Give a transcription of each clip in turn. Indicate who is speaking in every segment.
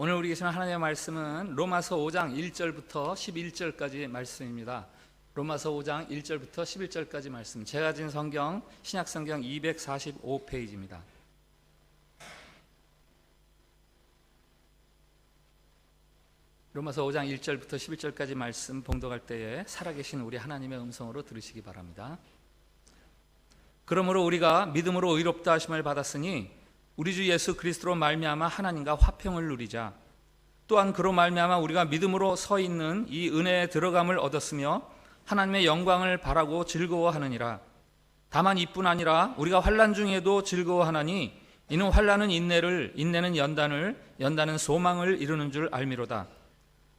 Speaker 1: 오늘 우리 계시는 하나님의 말씀은 로마서 5장 1절부터 11절까지 말씀입니다. 로마서 5장 1절부터 11절까지 말씀. 제가 가진 성경 신약성경 245페이지입니다. 로마서 5장 1절부터 11절까지 말씀 봉독할 때에 살아계신 우리 하나님의 음성으로 들으시기 바랍니다. 그러므로 우리가 믿음으로 의롭다 하심을 받았으니 우리 주 예수 그리스도로 말미암아 하나님과 화평을 누리자. 또한 그로 말미암아 우리가 믿음으로 서 있는 이 은혜에 들어감을 얻었으며 하나님의 영광을 바라고 즐거워하느니라. 다만 이뿐 아니라 우리가 환난 중에도 즐거워하나니 이는 환난은 인내를, 인내는 연단을, 연단은 소망을 이루는 줄 알미로다.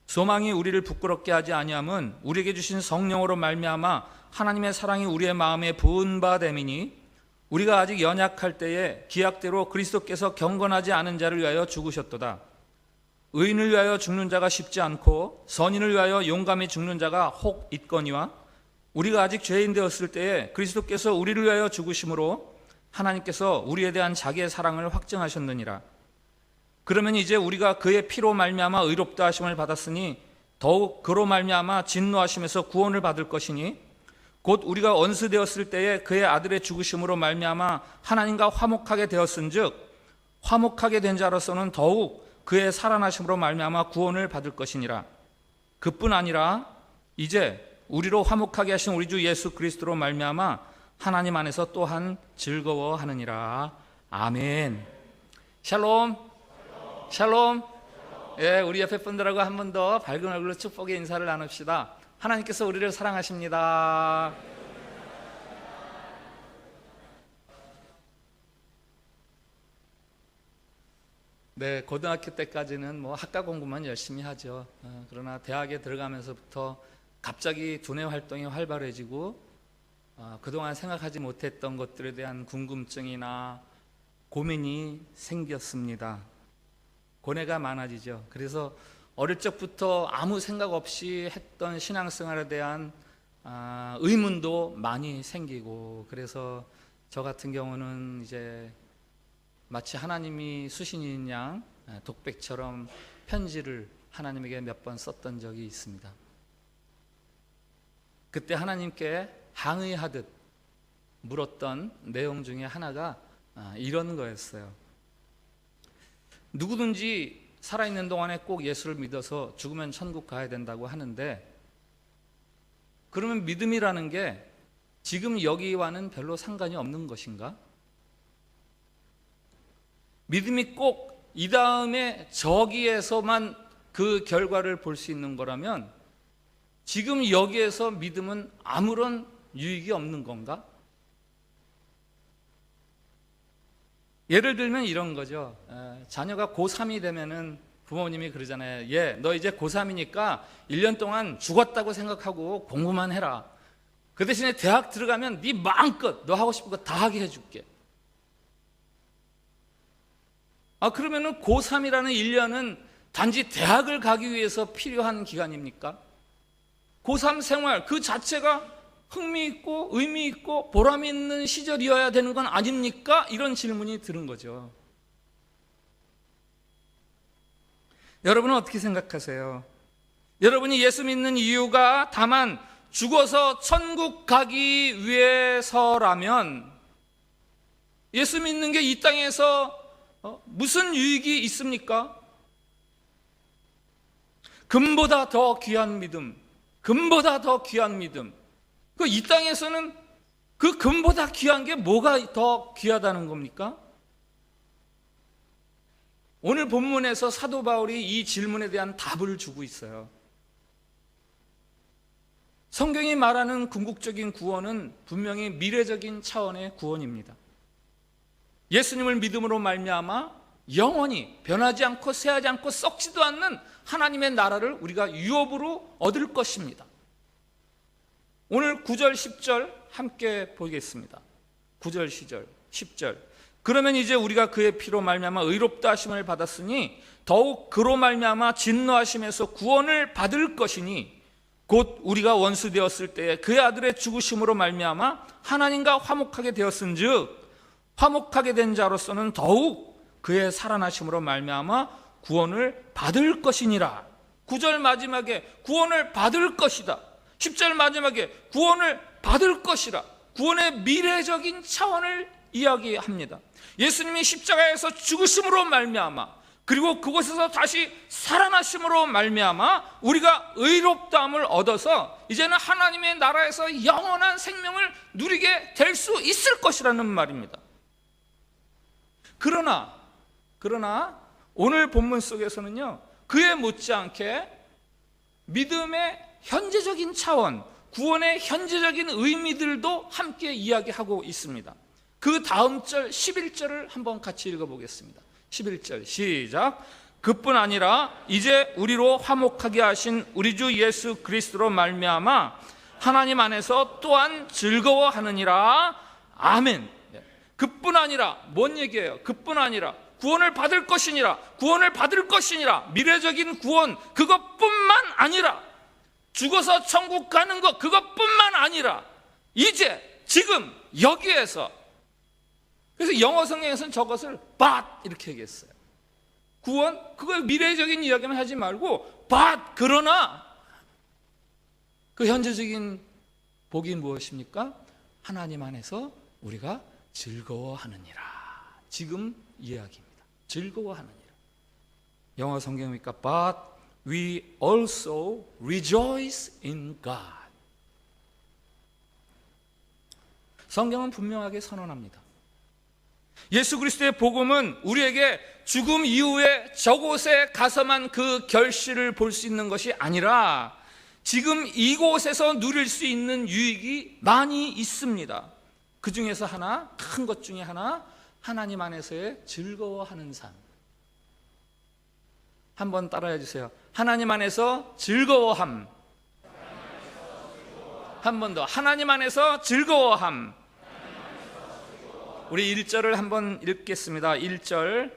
Speaker 1: 소망이 우리를 부끄럽게 하지 아니함은 우리에게 주신 성령으로 말미암아 하나님의 사랑이 우리의 마음에 부은 바 됨이니 우리가 아직 연약할 때에 기약대로 그리스도께서 경건하지 않은 자를 위하여 죽으셨도다. 의인을 위하여 죽는 자가 쉽지 않고 선인을 위하여 용감히 죽는 자가 혹 있거니와 우리가 아직 죄인 되었을 때에 그리스도께서 우리를 위하여 죽으심으로 하나님께서 우리에 대한 자기의 사랑을 확증하셨느니라. 그러면 이제 우리가 그의 피로 말미암아 의롭다 하심을 받았으니 더욱 그로 말미암아 진노하심에서 구원을 받을 것이니 곧 우리가 원수 되었을 때에 그의 아들의 죽으심으로 말미암아 하나님과 화목하게 되었은즉 화목하게 된 자로서는 더욱 그의 살아나심으로 말미암아 구원을 받을 것이니라. 그뿐 아니라 이제 우리로 화목하게 하신 우리 주 예수 그리스도로 말미암아 하나님 안에서 또한 즐거워하느니라. 아멘. 샬롬. 샬롬. 예, 우리 옆에 분들하고 한 번 더 밝은 얼굴로 축복의 인사를 나눕시다. 하나님께서 우리를 사랑하십니다. 네, 고등학교 때까지는 학과 공부만 열심히 하죠. 그러나 대학에 들어가면서부터 갑자기 두뇌 활동이 활발해지고 그동안 생각하지 못했던 것들에 대한 궁금증이나 고민이 생겼습니다. 고뇌가 많아지죠. 그래서 어릴 적부터 아무 생각 없이 했던 신앙생활에 대한 의문도 많이 생기고, 그래서 저 같은 경우는 이제 마치 하나님이 수신인 양 독백처럼 편지를 하나님에게 몇 번 썼던 적이 있습니다. 그때 하나님께 항의하듯 물었던 내용 중에 하나가 이런 거였어요. 누구든지 살아있는 동안에 꼭 예수를 믿어서 죽으면 천국 가야 된다고 하는데, 그러면 믿음이라는 게 지금 여기와는 별로 상관이 없는 것인가? 믿음이 꼭 이 다음에 저기에서만 그 결과를 볼 수 있는 거라면 지금 여기에서 믿음은 아무런 유익이 없는 건가? 예를 들면 이런 거죠. 자녀가 고3이 되면은 부모님이 그러잖아요. 얘, 너 이제 고3이니까 1년 동안 죽었다고 생각하고 공부만 해라. 그 대신에 대학 들어가면 네 마음껏 너 하고 싶은 거 다 하게 해줄게. 그러면은 고3이라는 1년은 단지 대학을 가기 위해서 필요한 기간입니까? 고3 생활 그 자체가 흥미있고 의미있고 보람 있는 시절이어야 되는 건 아닙니까? 이런 질문이 드는 거죠. 여러분은 어떻게 생각하세요? 여러분이 예수 믿는 이유가 다만 죽어서 천국 가기 위해서라면 예수 믿는 게 이 땅에서 무슨 유익이 있습니까? 금보다 더 귀한 믿음, 금보다 더 귀한 믿음. 이 땅에서는 그 금보다 귀한 게 뭐가 더 귀하다는 겁니까? 오늘 본문에서 사도 바울이 이 질문에 대한 답을 주고 있어요. 성경이 말하는 궁극적인 구원은 분명히 미래적인 차원의 구원입니다. 예수님을 믿음으로 말미암아 영원히 변하지 않고 쇠하지 않고 썩지도 않는 하나님의 나라를 우리가 유업으로 얻을 것입니다. 오늘 9절 10절 함께 보겠습니다. 9절 10절. 그러면 이제 우리가 그의 피로 말미암아 의롭다 하심을 받았으니 더욱 그로 말미암아 진노하심에서 구원을 받을 것이니 곧 우리가 원수 되었을 때에 그의 아들의 죽으심으로 말미암아 하나님과 화목하게 되었은즉 화목하게 된 자로서는 더욱 그의 살아나심으로 말미암아 구원을 받을 것이니라. 9절 마지막에 구원을 받을 것이다. 10절 마지막에 구원을 받을 것이라. 구원의 미래적인 차원을 이야기합니다. 예수님이 십자가에서 죽으심으로 말미암아, 그리고 그곳에서 다시 살아나심으로 말미암아 우리가 의롭다함을 얻어서 이제는 하나님의 나라에서 영원한 생명을 누리게 될 수 있을 것이라는 말입니다. 그러나 오늘 본문 속에서는요, 그에 못지않게 믿음의 현재적인 차원, 구원의 현재적인 의미들도 함께 이야기하고 있습니다. 그 다음 절 11절을 한번 같이 읽어보겠습니다. 11절 시작. 그뿐 아니라 이제 우리로 화목하게 하신 우리 주 예수 그리스도로 말미암아 하나님 안에서 또한 즐거워하느니라. 아멘. 그뿐 아니라 뭔 얘기예요? 그뿐 아니라 구원을 받을 것이니라. 구원을 받을 것이니라. 미래적인 구원 그것뿐만 아니라 죽어서 천국 가는 것 그것뿐만 아니라 이제 지금 여기에서, 그래서 영어 성경에서는 저것을 but 이렇게 얘기했어요. 구원 그걸 미래적인 이야기만 하지 말고 but 그러나 그 현재적인 복이 무엇입니까? 하나님 안에서 우리가 즐거워하느니라. 지금 이야기입니다. 즐거워하느니라. 영어 성경이니까 but we also rejoice in God. 성경은 분명하게 선언합니다. 예수 그리스도의 복음은 우리에게 죽음 이후에 저곳에 가서만 그 결실을 볼 수 있는 것이 아니라 지금 이곳에서 누릴 수 있는 유익이 많이 있습니다. 그 중에서 하나, 큰 것 중에 하나, 하나님 안에서의 즐거워하는 삶. 한번 따라해 주세요. 하나님 안에서 즐거워함. 한 번 더. 하나님 안에서 즐거워함. 우리 1절을 한번 읽겠습니다. 1절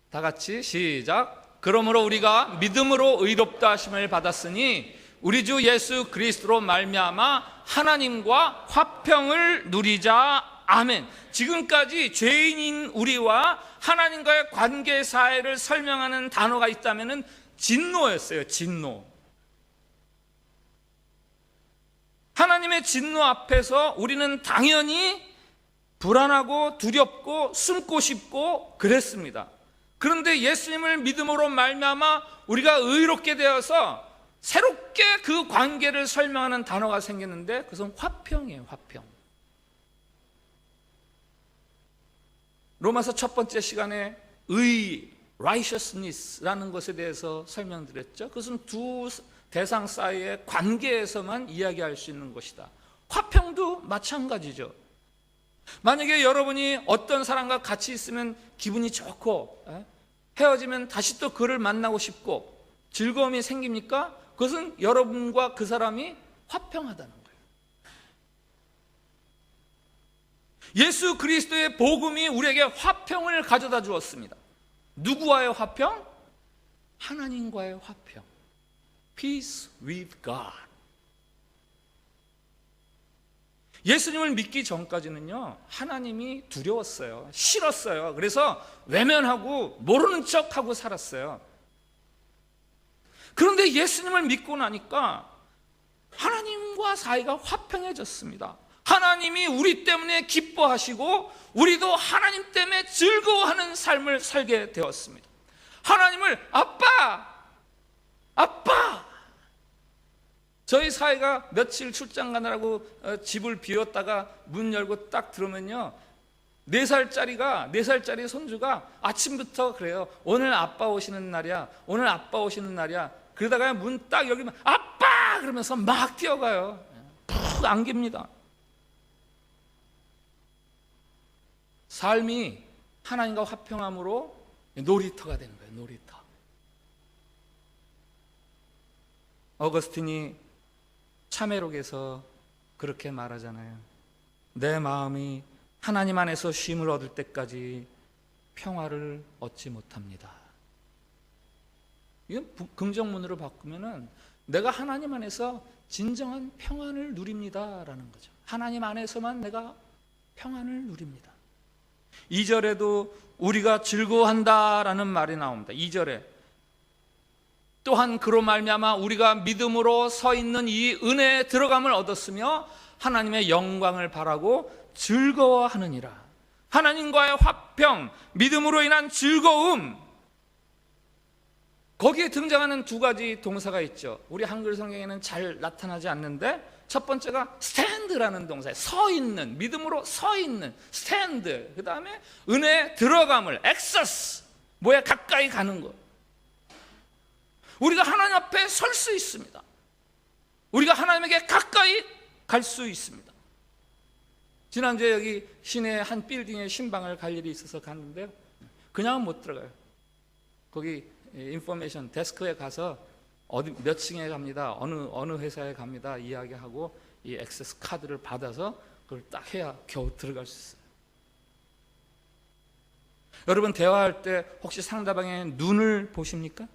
Speaker 1: 다 같이 시작. 그러므로 우리가 믿음으로 의롭다 하심을 받았으니 우리 주 예수 그리스도로 말미암아 하나님과 화평을 누리자. 아멘. 지금까지 죄인인 우리와 하나님과의 관계 사이를 설명하는 단어가 있다면 진노였어요. 진노. 하나님의 진노 앞에서 우리는 당연히 불안하고 두렵고 숨고 싶고 그랬습니다. 그런데 예수님을 믿음으로 말미암아 우리가 의롭게 되어서 새롭게 그 관계를 설명하는 단어가 생겼는데 그것은 화평이에요. 화평. 로마서 첫 번째 시간에 의, righteousness라는 것에 대해서 설명드렸죠. 그것은 두 대상 사이의 관계에서만 이야기할 수 있는 것이다. 화평도 마찬가지죠. 만약에 여러분이 어떤 사람과 같이 있으면 기분이 좋고 헤어지면 다시 또 그를 만나고 싶고 즐거움이 생깁니까? 그것은 여러분과 그 사람이 화평하다는 거예요. 예수 그리스도의 복음이 우리에게 화평을 가져다 주었습니다. 누구와의 화평? 하나님과의 화평. Peace with God. 예수님을 믿기 전까지는요, 하나님이 두려웠어요. 싫었어요. 그래서 외면하고 모르는 척하고 살았어요. 그런데 예수님을 믿고 나니까 하나님과 사이가 화평해졌습니다. 하나님이 우리 때문에 기뻐하시고 우리도 하나님 때문에 즐거워하는 삶을 살게 되었습니다. 하나님을 아빠! 저희 사이가 며칠 출장 가느라고 집을 비웠다가 문 열고 딱 들어오면요, 4살짜리 손주가 아침부터 그래요. 오늘 아빠 오시는 날이야. 오늘 아빠 오시는 날이야. 그러다가 문 딱 열리면 아빠! 그러면서 막 뛰어가요. 푹 안깁니다. 삶이 하나님과 화평함으로 놀이터가 되는 거예요. 놀이터. 어거스틴이 참회록에서 그렇게 말하잖아요. 내 마음이 하나님 안에서 쉼을 얻을 때까지 평화를 얻지 못합니다. 이건 긍정문으로 바꾸면은 내가 하나님 안에서 진정한 평안을 누립니다라는 거죠. 하나님 안에서만 내가 평안을 누립니다. 2절에도 우리가 즐거워한다라는 말이 나옵니다. 2절에 또한 그로 말미암아 우리가 믿음으로 서 있는 이 은혜에 들어감을 얻었으며 하나님의 영광을 바라고 즐거워하느니라. 하나님과의 화평, 믿음으로 인한 즐거움, 거기에 등장하는 두 가지 동사가 있죠. 우리 한글 성경에는 잘 나타나지 않는데 첫 번째가 스탠드라는 동사예요. 서 있는, 믿음으로 서 있는 스탠드. 그 다음에 은혜에 들어감을 액세스, 뭐야 가까이 가는 것. 우리가 하나님 앞에 설 수 있습니다. 우리가 하나님에게 가까이 갈 수 있습니다. 지난주에 여기 시내 한 빌딩에 신방을 갈 일이 있어서 갔는데요, 그냥은 못 들어가요. 거기 인포메이션 데스크에 가서 어디 몇 층에 갑니다, 어느 회사에 갑니다 이야기하고 이 액세스 카드를 받아서 그걸 딱 해야 겨우 들어갈 수 있어요. 여러분, 대화할 때 혹시 상대방의 눈을 보십니까?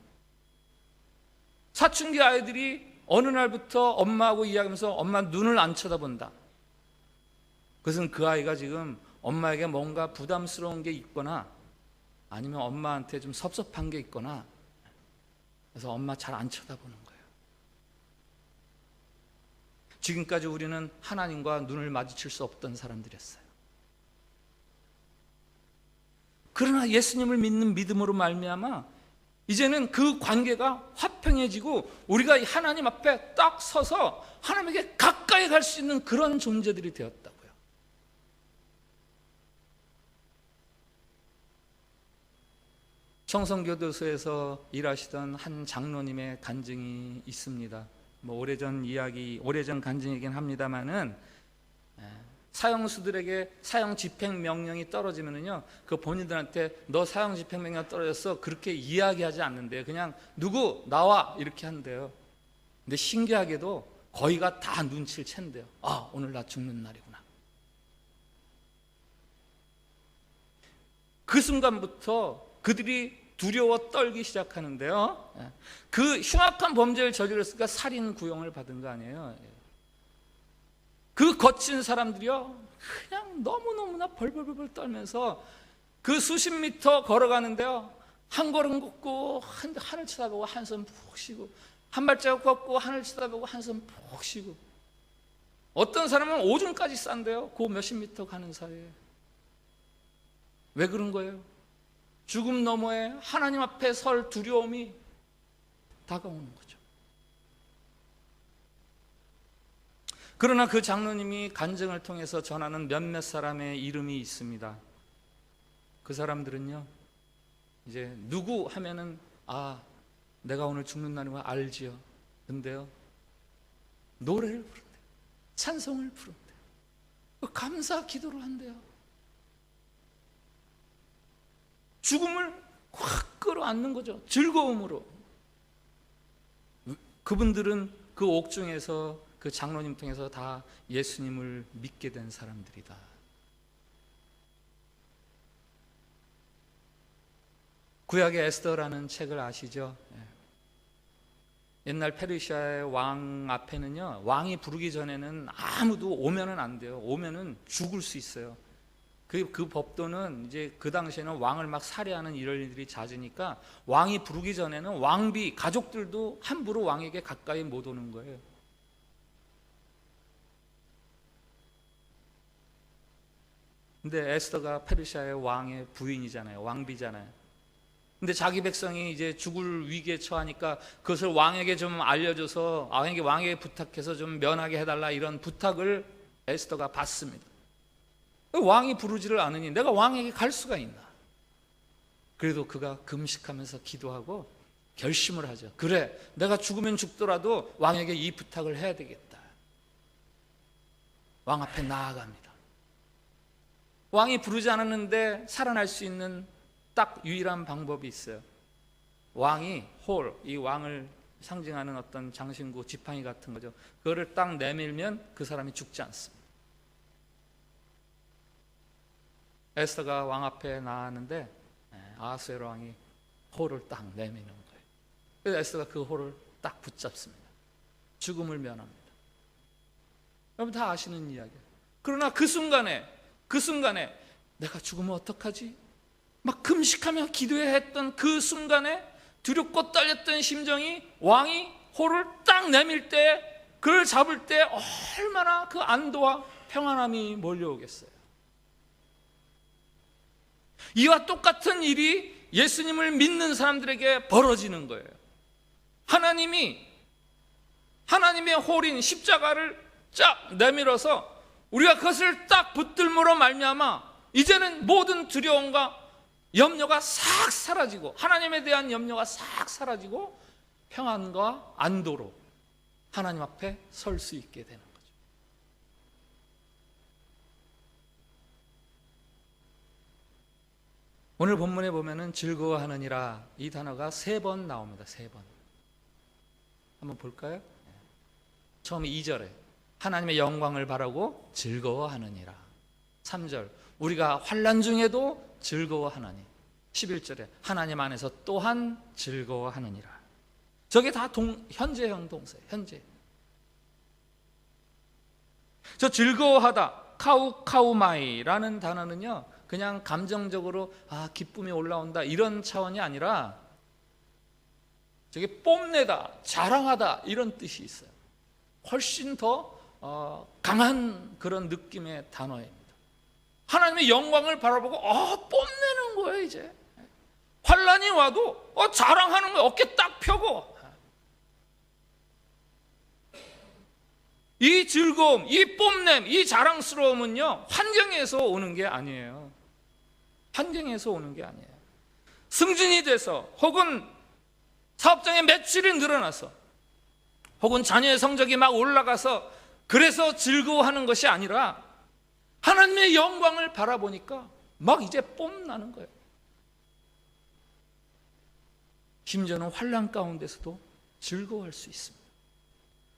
Speaker 1: 사춘기 아이들이 어느 날부터 엄마하고 이야기하면서 엄마 눈을 안 쳐다본다. 그것은 그 아이가 지금 엄마에게 뭔가 부담스러운 게 있거나 아니면 엄마한테 좀 섭섭한 게 있거나, 그래서 엄마 잘 안 쳐다보는 거예요. 지금까지 우리는 하나님과 눈을 마주칠 수 없던 사람들이었어요. 그러나 예수님을 믿는 믿음으로 말미암아 이제는 그 관계가 화평해지고 우리가 하나님 앞에 딱 서서 하나님에게 가까이 갈 수 있는 그런 존재들이 되었다고요. 청성교도소에서 일하시던 한 장로님의 간증이 있습니다. 오래전 간증이긴 합니다만은, 사형수들에게 사형 집행 명령이 떨어지면은요, 그 본인들한테 너 사형 집행 명령 떨어졌어 그렇게 이야기하지 않는데요. 그냥 누구 나와 이렇게 한대요. 근데 신기하게도 거의가 다 눈치를 챈대요. 아, 오늘 나 죽는 날이구나. 그 순간부터 그들이 두려워 떨기 시작하는데요, 그 흉악한 범죄를 저질렀으니까 살인 구형을 받은 거 아니에요. 그 거친 사람들이요, 그냥 너무너무나 벌벌벌 떨면서 그 수십 미터 걸어가는데요, 한 걸음 걷고 하늘 쳐다보고 한숨 푹 쉬고, 한 발자국 걷고 하늘 쳐다보고 한숨 푹 쉬고, 어떤 사람은 오줌까지 싼대요. 그 몇십 미터 가는 사이에. 왜 그런 거예요? 죽음 너머에 하나님 앞에 설 두려움이 다가오는 거죠. 그러나 그 장로님이 간증을 통해서 전하는 몇몇 사람의 이름이 있습니다. 그 사람들은요, 이제 누구 하면은 아, 내가 오늘 죽는 날이구나 알지요. 근데요, 노래를 부른대요. 찬송을 부른대요. 감사 기도를 한대요. 죽음을 확 끌어안는 거죠. 즐거움으로. 그분들은 그 옥중에서 그 장로님 통해서 다 예수님을 믿게 된 사람들이다. 구약의 에스더라는 책을 아시죠? 옛날 페르시아의 왕 앞에는요, 왕이 부르기 전에는 아무도 오면은 안 돼요. 오면은 죽을 수 있어요. 그 법도는 이제 그 당시에는 왕을 막 살해하는 이런 일들이 잦으니까 왕이 부르기 전에는 왕비 가족들도 함부로 왕에게 가까이 못 오는 거예요. 근데 에스더가 페르시아의 왕의 부인이잖아요. 왕비잖아요. 근데 자기 백성이 이제 죽을 위기에 처하니까 그것을 왕에게 좀 알려줘서 왕에게 부탁해서 좀 면하게 해달라, 이런 부탁을 에스더가 받습니다. 왕이 부르지를 않으니 내가 왕에게 갈 수가 있나? 그래도 그가 금식하면서 기도하고 결심을 하죠. 그래, 내가 죽으면 죽더라도 왕에게 이 부탁을 해야 되겠다. 왕 앞에 나아갑니다. 왕이 부르지 않았는데 살아날 수 있는 딱 유일한 방법이 있어요. 왕이 이 왕을 상징하는 어떤 장신구, 지팡이 같은 거죠. 그거를 딱 내밀면 그 사람이 죽지 않습니다. 에스더가 왕 앞에 나왔는데 아하수에로 왕이 홀을 딱 내미는 거예요. 그래서 에스더가 그 홀을 딱 붙잡습니다. 죽음을 면합니다. 여러분 다 아시는 이야기예요. 그러나 그 순간에 내가 죽으면 어떡하지? 막 금식하며 기도해야 했던 그 순간에 두렵고 떨렸던 심정이 왕이 호를 딱 내밀 때, 그를 잡을 때 얼마나 그 안도와 평안함이 몰려오겠어요. 이와 똑같은 일이 예수님을 믿는 사람들에게 벌어지는 거예요. 하나님의 홀인 십자가를 쫙 내밀어서 우리가 그것을 딱 붙들므로 말미암아 이제는 모든 두려움과 염려가 싹 사라지고, 하나님에 대한 염려가 싹 사라지고 평안과 안도로 하나님 앞에 설 수 있게 되는 거죠. 오늘 본문에 보면은 즐거워하느니라 이 단어가 3번 나옵니다. 3번. 한번 볼까요? 처음 2절에 하나님의 영광을 바라고 즐거워하느니라. 3절 우리가 환난 중에도 즐거워하나니. 11절에 하나님 안에서 또한 즐거워하느니라. 저게 다 현재형 동사, 현재. 저 즐거워하다, 카우카우마이라는 단어는요, 그냥 감정적으로 기쁨이 올라온다 이런 차원이 아니라 저게 뽐내다, 자랑하다 이런 뜻이 있어요. 훨씬 더 강한 그런 느낌의 단어입니다. 하나님의 영광을 바라보고 뽐내는 거예요. 이제 환난이 와도 자랑하는 거예요. 어깨 딱 펴고. 이 즐거움, 이 뽐냄, 이 자랑스러움은요, 환경에서 오는 게 아니에요. 환경에서 오는 게 아니에요. 승진이 돼서, 혹은 사업장의 매출이 늘어나서, 혹은 자녀의 성적이 막 올라가서 그래서 즐거워하는 것이 아니라 하나님의 영광을 바라보니까 막 이제 뽐나는 거예요. 심지어는 환난 가운데서도 즐거워할 수 있습니다.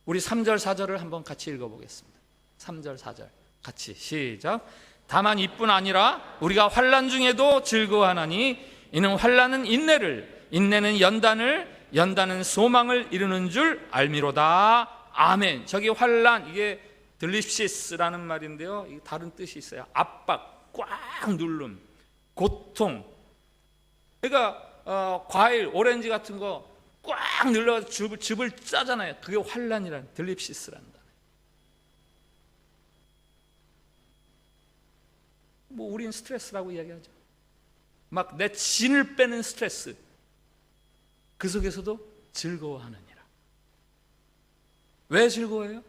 Speaker 1: 우리 3절 4절을 한번 같이 읽어보겠습니다. 3절 4절 같이 시작. 다만 이뿐 아니라 우리가 환난 중에도 즐거워하나니 이는 환난은 인내를, 인내는 연단을, 연단은 소망을 이루는 줄 알미로다. 아멘. 저기 환난, 이게 들립시스라는 말인데요, 이게 다른 뜻이 있어요. 압박, 꽉 누름, 고통. 그러니까 과일, 오렌지 같은 거 꽉 눌러서 즙을 짜잖아요. 그게 환난이라는, 들립시스란다. 뭐 우린 스트레스라고 이야기하죠. 막 내 진을 빼는 스트레스. 그 속에서도 즐거워하느니라. 왜 즐거워해요?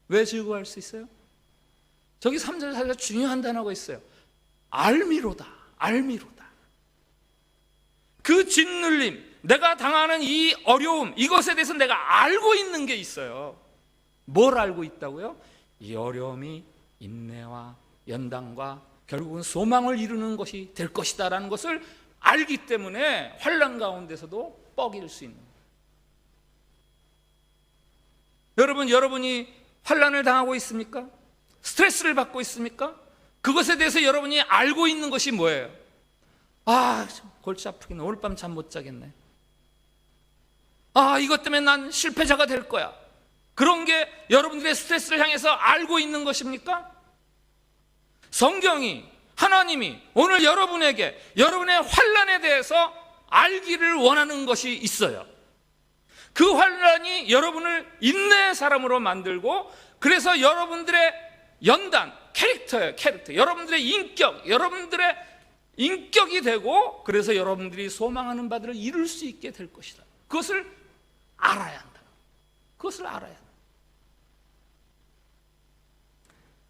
Speaker 1: 왜 즐거워할 수 있어요? 저기 3절 4절 중요한 단어가 있어요. 알미로다. 알미로다. 그 짓눌림, 내가 당하는 이 어려움, 이것에 대해서 내가 알고 있는 게 있어요. 뭘 알고 있다고요? 이 어려움이 인내와 연단과 결국은 소망을 이루는 것이 될 것이다 라는 것을 알기 때문에 환난 가운데서도 뻐길 수 있는 거예요. 여러분이 환난을 당하고 있습니까? 스트레스를 받고 있습니까? 그것에 대해서 여러분이 알고 있는 것이 뭐예요? 골치 아프겠네. 오늘 밤 잠 못 자겠네. 이것 때문에 난 실패자가 될 거야. 그런 게 여러분들의 스트레스를 향해서 알고 있는 것입니까? 성경이, 하나님이 오늘 여러분에게 여러분의 환난에 대해서 알기를 원하는 것이 있어요. 그 환난이 여러분을 인내의 사람으로 만들고, 그래서 여러분들의 연단, 캐릭터예요. 캐릭터. 여러분들의 인격이 되고, 그래서 여러분들이 소망하는 바들을 이룰 수 있게 될 것이다. 그것을 알아야 한다. 그것을 알아야 한다.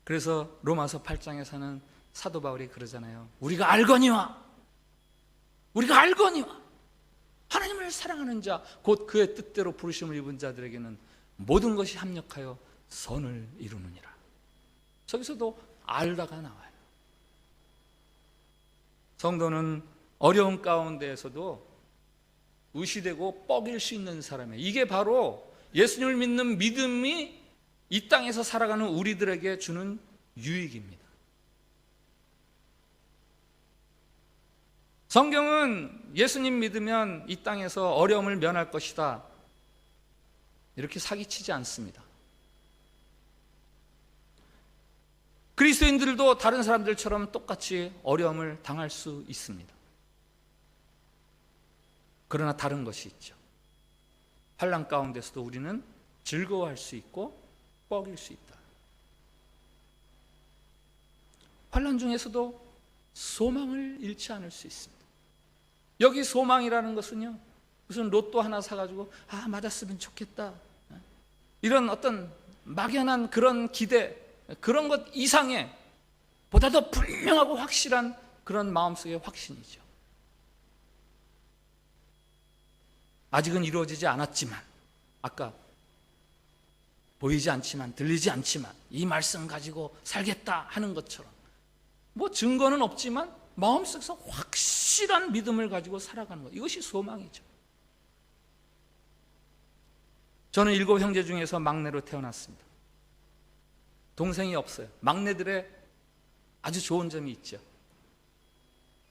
Speaker 1: 그래서 로마서 8장에서는 사도 바울이 그러잖아요. 우리가 알거니와 하나님을 사랑하는 자, 곧 그의 뜻대로 부르심을 입은 자들에게는 모든 것이 합력하여 선을 이루느니라. 저기서도 알다가 나와요. 성도는 어려운 가운데에서도 의시되고 뻐길 수 있는 사람이에요. 이게 바로 예수님을 믿는 믿음이 이 땅에서 살아가는 우리들에게 주는 유익입니다. 성경은 예수님 믿으면 이 땅에서 어려움을 면할 것이다 이렇게 사기치지 않습니다. 그리스도인들도 다른 사람들처럼 똑같이 어려움을 당할 수 있습니다. 그러나 다른 것이 있죠. 환난 가운데서도 우리는 즐거워할 수 있고 뻐길 수 있다. 환난 중에서도 소망을 잃지 않을 수 있습니다. 여기 소망이라는 것은요, 무슨 로또 하나 사가지고 맞았으면 좋겠다, 이런 어떤 막연한 그런 기대, 그런 것 이상의 보다 더 분명하고 확실한 그런 마음속의 확신이죠. 아직은 이루어지지 않았지만, 아까 보이지 않지만 들리지 않지만 이 말씀 가지고 살겠다 하는 것처럼 뭐 증거는 없지만 마음속에서 확실한 믿음을 가지고 살아가는 것, 이것이 소망이죠. 저는 7 형제 중에서 막내로 태어났습니다. 동생이 없어요. 막내들의 아주 좋은 점이 있죠.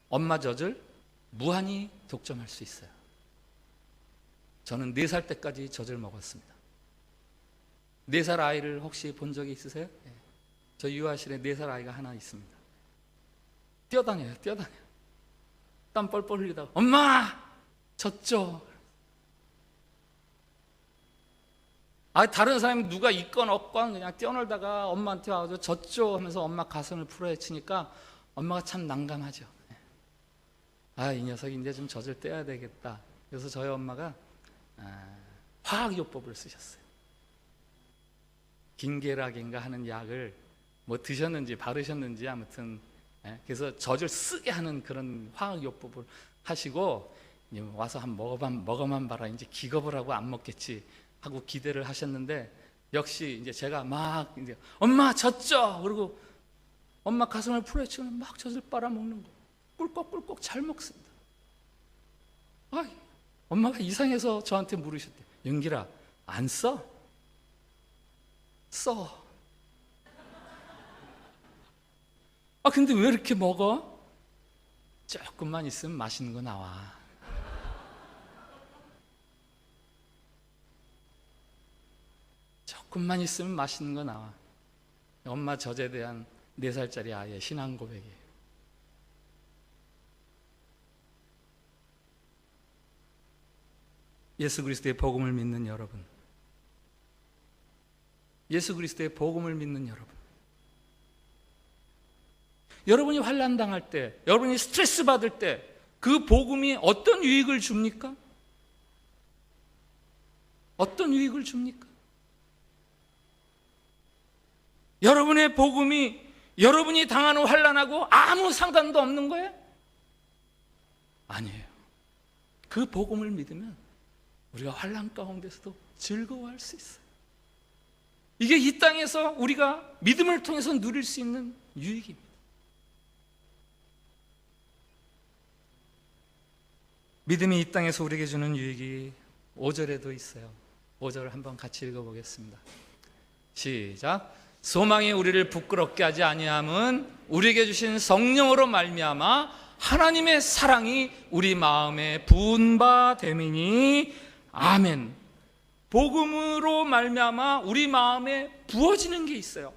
Speaker 1: 엄마 젖을 무한히 독점할 수 있어요. 저는 4살 때까지 젖을 먹었습니다. 4살 아이를 혹시 본 적이 있으세요? 저 유아실에 4살 아이가 하나 있습니다. 뛰어다녀요. 땀 뻘뻘 흘리다가 엄마! 젖죠? 다른 사람이 누가 있건 없건 그냥 뛰어놀다가 엄마한테 와서 젖죠 하면서 엄마 가슴을 풀어헤치니까 엄마가 참 난감하죠. 이 녀석이 이제 좀 젖을 떼야 되겠다. 그래서 저희 엄마가 화학요법을 쓰셨어요. 긴계락인가 하는 약을 뭐 드셨는지 바르셨는지 아무튼, 그래서 젖을 쓰게 하는 그런 화학요법을 하시고 와서 먹어만 봐라, 이제 기겁을 하고 안 먹겠지 하고 기대를 하셨는데, 역시 이제 제가 막 이제 엄마 젖죠, 그리고 엄마 가슴을 풀어헤치고 막 젖을 빨아먹는 거, 꿀꺽꿀꺽 잘 먹습니다. 엄마가 이상해서 저한테 물으셨대. 윤기라, 안 써? 써. 근데 왜 이렇게 먹어? 조금만 있으면 맛있는 거 나와. 조금만 있으면 맛있는 거 나와. 엄마 젖에 대한 4살짜리 아이의 신앙 고백이에요. 예수 그리스도의 복음을 믿는 여러분, 예수 그리스도의 복음을 믿는 여러분이 환난 당할 때, 여러분이 스트레스 받을 때 그 복음이 어떤 유익을 줍니까? 어떤 유익을 줍니까? 여러분의 복음이 여러분이 당하는 환난하고 아무 상관도 없는 거예요? 아니에요. 그 복음을 믿으면 우리가 환난 가운데서도 즐거워할 수 있어요. 이게 이 땅에서 우리가 믿음을 통해서 누릴 수 있는 유익입니다. 믿음이 이 땅에서 우리에게 주는 유익이 5절에도 있어요. 5절을 한번 같이 읽어보겠습니다. 시작. 소망이 우리를 부끄럽게 하지 아니함은 우리에게 주신 성령으로 말미암아 하나님의 사랑이 우리 마음에 부은 바 됨이니 아멘. 복음으로 말미암아 우리 마음에 부어지는 게 있어요.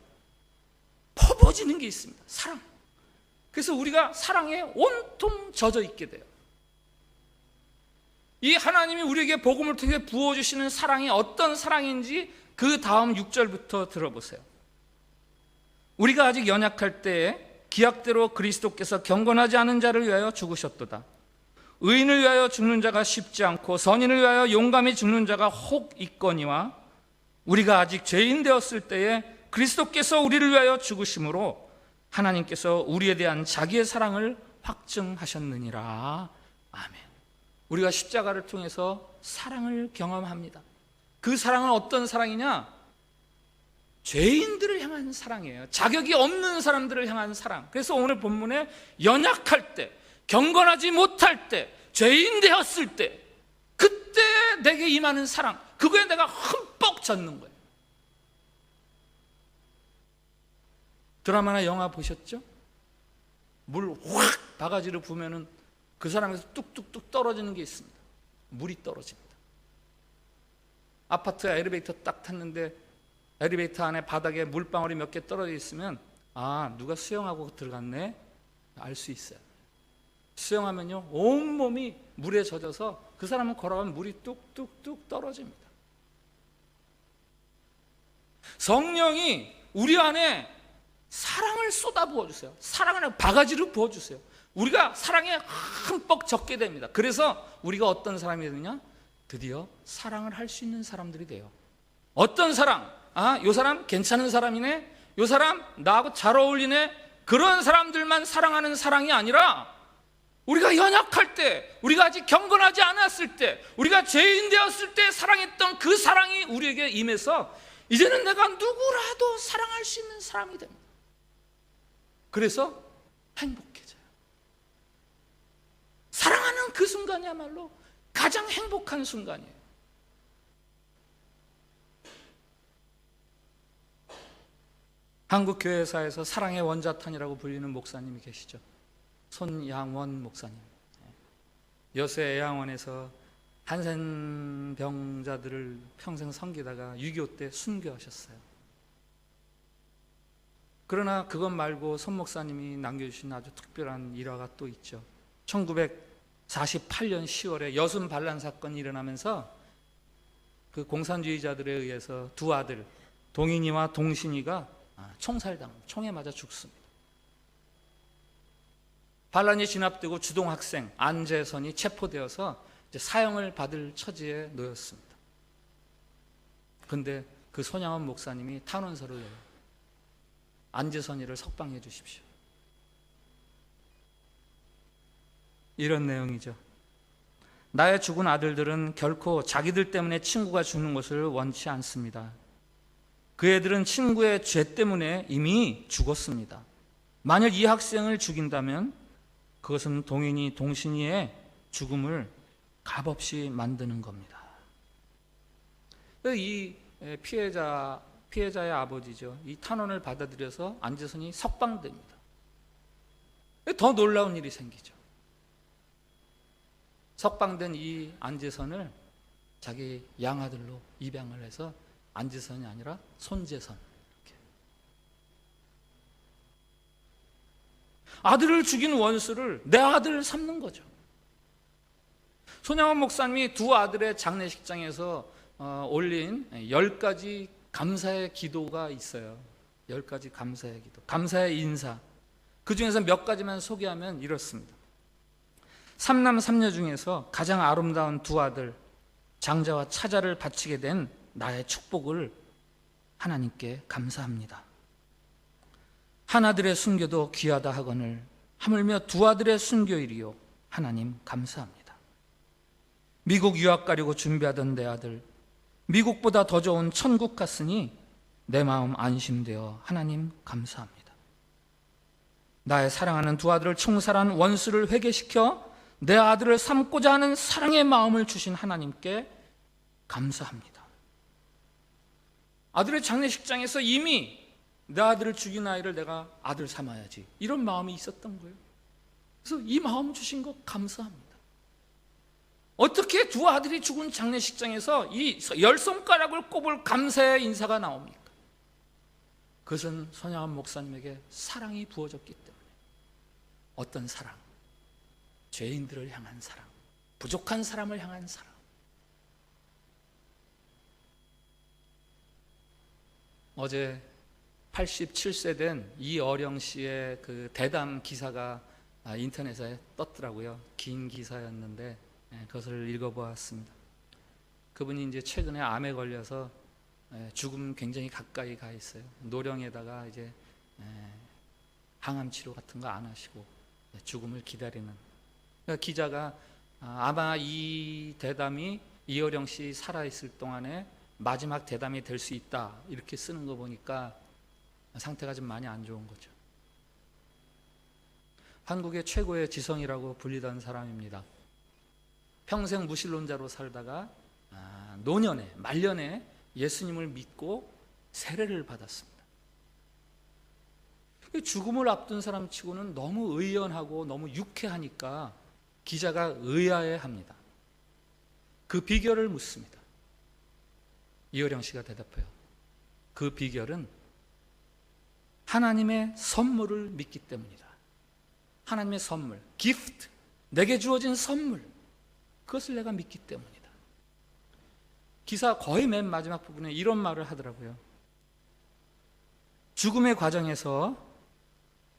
Speaker 1: 퍼부어지는 게 있습니다. 사랑. 그래서 우리가 사랑에 온통 젖어 있게 돼요. 이 하나님이 우리에게 복음을 통해 부어주시는 사랑이 어떤 사랑인지 그 다음 6절부터 들어보세요. 우리가 아직 연약할 때에 기약대로 그리스도께서 경건하지 않은 자를 위하여 죽으셨도다. 의인을 위하여 죽는 자가 쉽지 않고 선인을 위하여 용감히 죽는 자가 혹 있거니와 우리가 아직 죄인 되었을 때에 그리스도께서 우리를 위하여 죽으심으로 하나님께서 우리에 대한 자기의 사랑을 확증하셨느니라. 아멘. 우리가 십자가를 통해서 사랑을 경험합니다. 그 사랑은 어떤 사랑이냐? 죄인들을 향한 사랑이에요. 자격이 없는 사람들을 향한 사랑. 그래서 오늘 본문에 연약할 때, 경건하지 못할 때, 죄인 되었을 때, 그때 내게 임하는 사랑, 그거에 내가 흠뻑 젖는 거예요. 드라마나 영화 보셨죠? 물 확 바가지로 부으면은 그 사람에서 뚝뚝뚝 떨어지는 게 있습니다. 물이 떨어집니다. 아파트 엘리베이터 딱 탔는데 엘리베이터 안에 바닥에 물방울이 몇 개 떨어져 있으면 아, 누가 수영하고 들어갔네? 알 수 있어요. 수영하면요, 온몸이 물에 젖어서 그 사람은 걸어가면 물이 뚝뚝뚝 떨어집니다. 성령이 우리 안에 사랑을 쏟아 부어주세요. 사랑을 바가지로 부어주세요. 우리가 사랑에 흠뻑 젖게 됩니다. 그래서 우리가 어떤 사람이 되느냐? 드디어 사랑을 할 수 있는 사람들이 돼요. 어떤 사랑? 아, 요 사람 괜찮은 사람이네? 요 사람 나하고 잘 어울리네? 그런 사람들만 사랑하는 사랑이 아니라 우리가 연약할 때, 우리가 아직 경건하지 않았을 때, 우리가 죄인 되었을 때 사랑했던 그 사랑이 우리에게 임해서 이제는 내가 누구라도 사랑할 수 있는 사람이 됩니다. 그래서 행복해져요. 사랑하는 그 순간이야말로 가장 행복한 순간이에요. 한국 교회사에서 사랑의 원자탄이라고 불리는 목사님이 계시죠. 손양원 목사님. 여수 애양원에서 한센병자들을 평생 섬기다가 6.25 때 순교하셨어요. 그러나 그것 말고 손 목사님이 남겨주신 아주 특별한 일화가 또 있죠. 1948년 10월에 여순 반란 사건이 일어나면서 그 공산주의자들에 의해서 두 아들 동인이와 동신이가 총에 맞아 죽습니다. 반란이 진압되고 주동학생 안재선이 체포되어서 이제 사형을 받을 처지에 놓였습니다. 그런데 그 손양원 목사님이 탄원서를 내요. 안재선이를 석방해 주십시오. 이런 내용이죠. 나의 죽은 아들들은 결코 자기들 때문에 친구가 죽는 것을 원치 않습니다. 그 애들은 친구의 죄 때문에 이미 죽었습니다. 만약 이 학생을 죽인다면 그것은 동인이 동신이의 죽음을 값없이 만드는 겁니다. 이 피해자의 아버지죠. 이 탄원을 받아들여서 안재선이 석방됩니다. 더 놀라운 일이 생기죠. 석방된 이 안재선을 자기 양아들로 입양을 해서 안재선이 아니라 손재선. 아들을 죽인 원수를 내 아들을 삼는 거죠. 손양원 목사님이 두 아들의 장례식장에서 올린 10가지 감사의 기도가 있어요. 10가지 감사의 기도, 감사의 인사. 그 중에서 몇 가지만 소개하면 이렇습니다. 삼남 삼녀 중에서 가장 아름다운 두 아들 장자와 차자를 바치게 된 나의 축복을 하나님께 감사합니다. 한 아들의 순교도 귀하다 하거늘 하물며 두 아들의 순교일이요 하나님 감사합니다. 미국 유학 가려고 준비하던 내 아들 미국보다 더 좋은 천국 갔으니 내 마음 안심되어 하나님 감사합니다. 나의 사랑하는 두 아들을 총살한 원수를 회개시켜 내 아들을 삼고자 하는 사랑의 마음을 주신 하나님께 감사합니다. 아들의 장례식장에서 이미 내 아들을 죽인 아이를 내가 아들 삼아야지 이런 마음이 있었던 거예요. 그래서 이 마음 주신 거 감사합니다. 어떻게 두 아들이 죽은 장례식장에서 이 10손가락을 꼽을 감사의 인사가 나옵니까? 그것은 손양원 목사님에게 사랑이 부어졌기 때문에. 어떤 사랑? 죄인들을 향한 사랑, 부족한 사람을 향한 사랑. 어제 87세 된 이어령 씨의 그 대담 기사가 인터넷에 떴더라고요. 긴 기사였는데 그것을 읽어보았습니다. 그분이 이제 최근에 암에 걸려서 죽음 굉장히 가까이 가 있어요. 노령에다가 이제 항암 치료 같은 거 안 하시고 죽음을 기다리는. 그러니까 기자가 아마 이 대담이 이어령 씨 살아 있을 동안에 마지막 대담이 될 수 있다 이렇게 쓰는 거 보니까 상태가 좀 많이 안 좋은 거죠. 한국의 최고의 지성이라고 불리던 사람입니다. 평생 무신론자로 살다가 노년에 말년에 예수님을 믿고 세례를 받았습니다. 죽음을 앞둔 사람 치고는 너무 의연하고 너무 유쾌하니까 기자가 의아해합니다. 그 비결을 묻습니다. 이어령 씨가 대답해요. 그 비결은 하나님의 선물을 믿기 때문이다. 하나님의 선물, 기프트, 내게 주어진 선물, 그것을 내가 믿기 때문이다. 기사 거의 맨 마지막 부분에 이런 말을 하더라고요. 죽음의 과정에서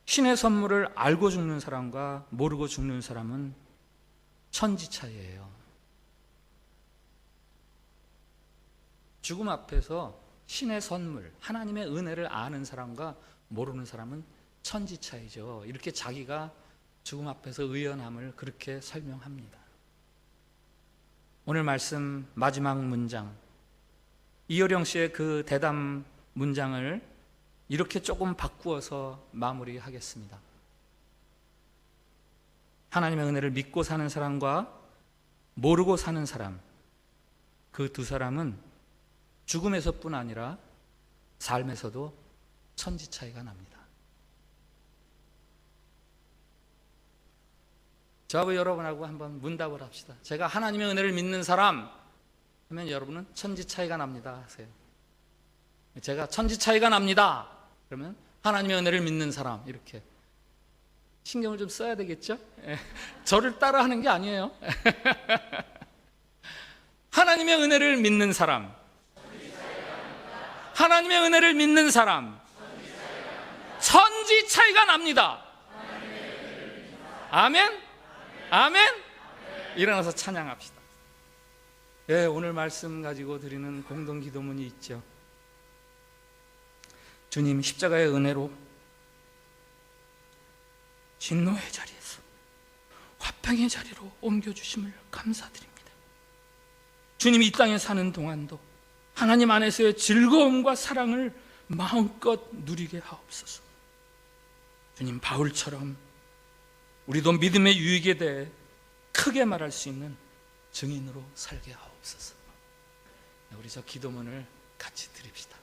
Speaker 1: 신의 선물을 알고 죽는 사람과 모르고 죽는 사람은 천지 차이예요. 죽음 앞에서 신의 선물, 하나님의 은혜를 아는 사람과 모르는 사람은 천지 차이죠. 이렇게 자기가 죽음 앞에서 의연함을 그렇게 설명합니다. 오늘 말씀 마지막 문장, 이효령 씨의 그 대담 문장을 이렇게 조금 바꾸어서 마무리하겠습니다. 하나님의 은혜를 믿고 사는 사람과 모르고 사는 사람, 그 두 사람은 죽음에서뿐 아니라 삶에서도 천지 차이가 납니다. 저하고 여러분하고 한번 문답을 합시다. 제가 하나님의 은혜를 믿는 사람 하면 여러분은 천지 차이가 납니다 하세요. 제가 천지 차이가 납니다 그러면 하나님의 은혜를 믿는 사람, 이렇게 신경을 좀 써야 되겠죠? 저를 따라하는 게 아니에요. 하나님의 은혜를 믿는 사람, 하나님의 은혜를 믿는 사람, 천지 차이가 납니다. 아멘? 아멘? 일어나서 찬양합시다. 예, 오늘 말씀 가지고 드리는 공동 기도문이 있죠. 주님, 십자가의 은혜로 진노의 자리에서 화평의 자리로 옮겨주심을 감사드립니다. 주님, 이 땅에 사는 동안도 하나님 안에서의 즐거움과 사랑을 마음껏 누리게 하옵소서. 주님, 바울처럼 우리도 믿음의 유익에 대해 크게 말할 수 있는 증인으로 살게 하옵소서. 우리 저 기도문을 같이 드립시다.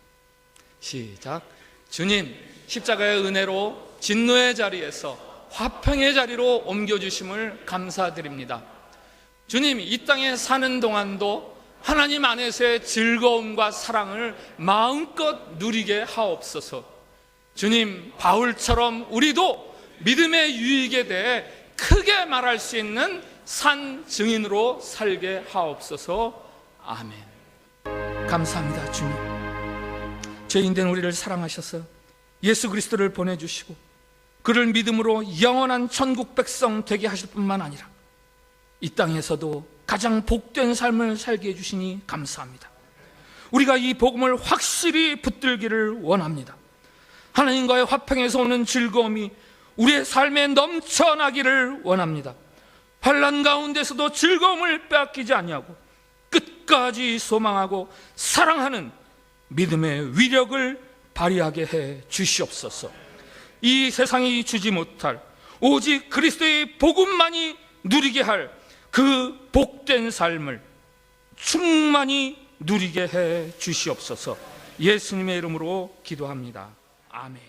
Speaker 1: 시작. 주님, 십자가의 은혜로 진노의 자리에서 화평의 자리로 옮겨주심을 감사드립니다. 주님, 이 땅에 사는 동안도 하나님 안에서의 즐거움과 사랑을 마음껏 누리게 하옵소서. 주님, 바울처럼 우리도 믿음의 유익에 대해 크게 말할 수 있는 산 증인으로 살게 하옵소서. 아멘. 감사합니다. 주님, 죄인된 우리를 사랑하셔서 예수 그리스도를 보내주시고 그를 믿음으로 영원한 천국 백성 되게 하실 뿐만 아니라 이 땅에서도 가장 복된 삶을 살게 해주시니 감사합니다. 우리가 이 복음을 확실히 붙들기를 원합니다. 하나님과의 화평에서 오는 즐거움이 우리의 삶에 넘쳐나기를 원합니다. 환난 가운데서도 즐거움을 빼앗기지 아니하고 끝까지 소망하고 사랑하는 믿음의 위력을 발휘하게 해 주시옵소서. 이 세상이 주지 못할 오직 그리스도의 복음만이 누리게 할 그 복된 삶을 충만히 누리게 해 주시옵소서. 예수님의 이름으로 기도합니다. 아멘.